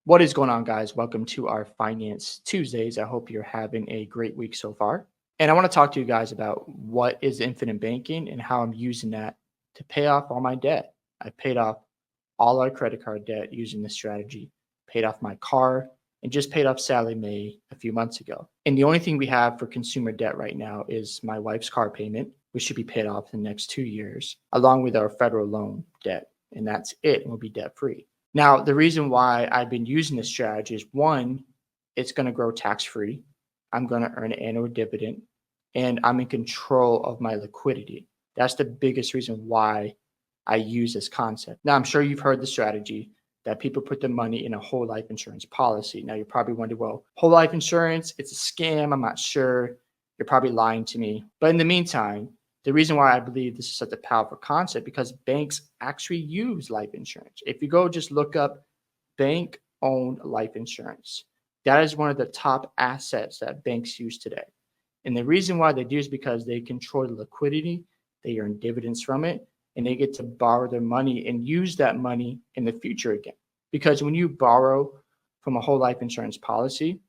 What is going on, guys? Welcome to our Finance Tuesdays. I hope you're having a great week so far. And I want to talk to you guys about what is infinite banking and how I'm using that to pay off all my debt. I paid off all our credit card debt using this strategy, paid off my car, and just paid off Sally Mae a few months ago. And the only thing we have for consumer debt right now is my wife's car payment, which should be paid off in the next 2 years, along with our federal loan debt. And that's it, and we'll be debt free. Now, the reason why I've been using this strategy is one, it's going to grow tax free. I'm going to earn an annual dividend and I'm in control of my liquidity. That's the biggest reason why I use this concept. Now, I'm sure you've heard the strategy that people put their money in a whole life insurance policy. Now, you're probably wondering, well, whole life insurance, it's a scam. I'm not sure. You're probably lying to me. But in the meantime, the reason why I believe this is such a powerful concept because banks actually use life insurance. If you go just look up bank owned life insurance, that is one of the top assets that banks use today. And the reason why they do is because they control the liquidity, they earn dividends from it, and they get to borrow their money and use that money in the future again. Because when you borrow from a whole life insurance policy,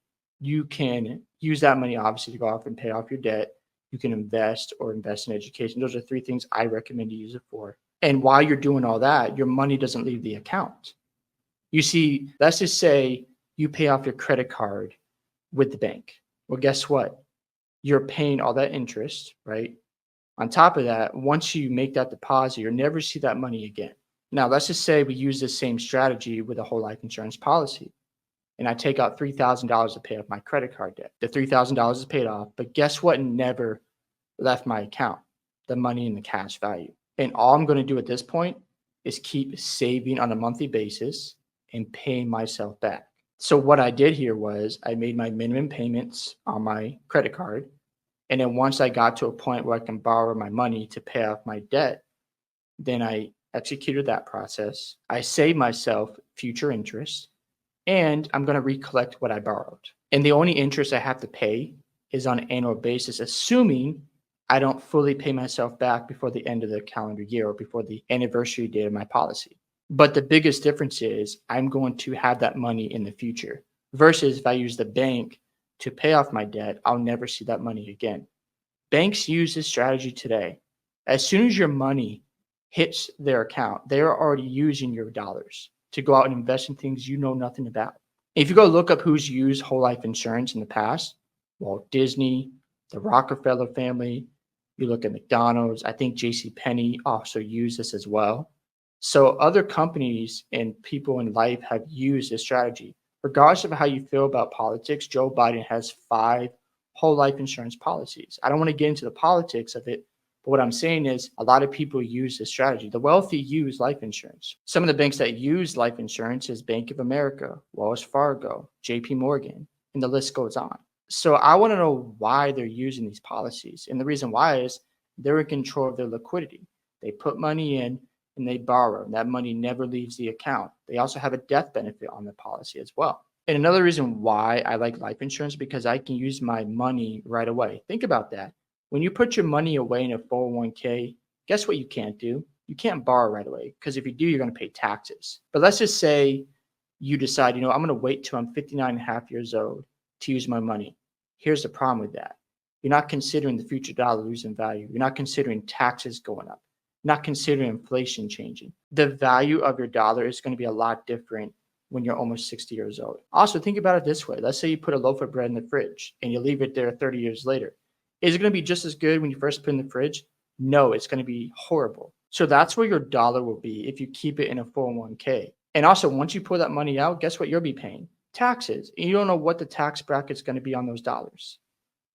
you can use that money obviously to go off and pay off your debt. You can invest or invest in education. Those are three things I recommend you use it for. And while you're doing all that, your money doesn't leave the account. You see, let's just say you pay off your credit card with the bank. Well, guess what? You're paying all that interest, right? On top of that, once you make that deposit, you'll never see that money again. Now, let's just say we use the same strategy with a whole life insurance policy. And I take out $3,000 to pay off my credit card debt. The $3,000 is paid off, but guess what never left my account? The money in the cash value. And all I'm going to do at this point is keep saving on a monthly basis and paying myself back. So what I did here was I made my minimum payments on my credit card. And then once I got to a point where I can borrow my money to pay off my debt, then I executed that process. I saved myself future interest and I'm going to recollect what I borrowed. And the only interest I have to pay is on an annual basis, assuming I don't fully pay myself back before the end of the calendar year or before the anniversary date of my policy. But the biggest difference is I'm going to have that money in the future versus if I use the bank to pay off my debt, I'll never see that money again. Banks use this strategy today. As soon as your money hits their account, they are already using your dollars to go out and invest in things you know nothing about. If you go look up who's used whole life insurance in the past, Walt Disney, the Rockefeller family, you look at McDonald's, I think JCPenney also used this as well. So other companies and people in life have used this strategy. Regardless of how you feel about politics, Joe Biden has 5 whole life insurance policies. I don't want to get into the politics of it, but what I'm saying is a lot of people use this strategy. The wealthy use life insurance. Some of the banks that use life insurance is Bank of America, Wells Fargo, JP Morgan, and the list goes on. So I want to know why they're using these policies. And the reason why is they're in control of their liquidity. They put money in and they borrow. And that money never leaves the account. They also have a death benefit on the policy as well. And another reason why I like life insurance because I can use my money right away. Think about that. When you put your money away in a 401k, guess what you can't do? You can't borrow right away because if you do, you're going to pay taxes. But let's just say you decide, I'm going to wait till I'm 59 and a half years old to use my money. Here's the problem with that. You're not considering the future dollar losing value. You're not considering taxes going up. You're not considering inflation changing. The value of your dollar is going to be a lot different when you're almost 60 years old. Also, think about it this way. Let's say you put a loaf of bread in the fridge and you leave it there 30 years later. Is it going to be just as good when you first put it in the fridge? No, it's going to be horrible. So that's where your dollar will be if you keep it in a 401k. And also, once you pull that money out, guess what you'll be paying? Taxes. And you don't know what the tax bracket is going to be on those dollars.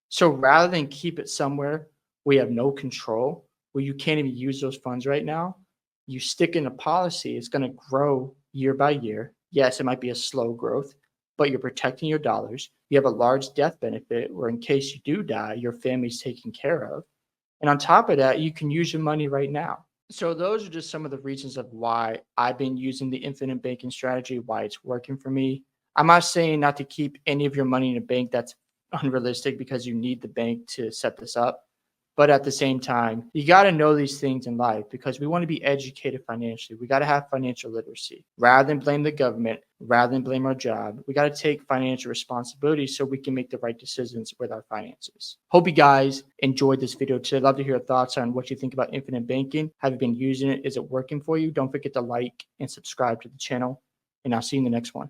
So rather than keep it somewhere where you have no control, where you can't even use those funds right now, you stick in a policy. It's going to grow year by year. Yes, it might be a slow growth, but you're protecting your dollars. You have a large death benefit where in case you do die, your family's taken care of. And on top of that, you can use your money right now. So those are just some of the reasons of why I've been using the infinite banking strategy, why it's working for me. I'm not saying not to keep any of your money in a bank. That's unrealistic because you need the bank to set this up. But at the same time, you got to know these things in life because we want to be educated financially. We got to have financial literacy. Rather than blame the government, rather than blame our job, we got to take financial responsibility so we can make the right decisions with our finances. Hope you guys enjoyed this video today. I'd love to hear your thoughts on what you think about infinite banking. Have you been using it? Is it working for you? Don't forget to like and subscribe to the channel, and I'll see you in the next one.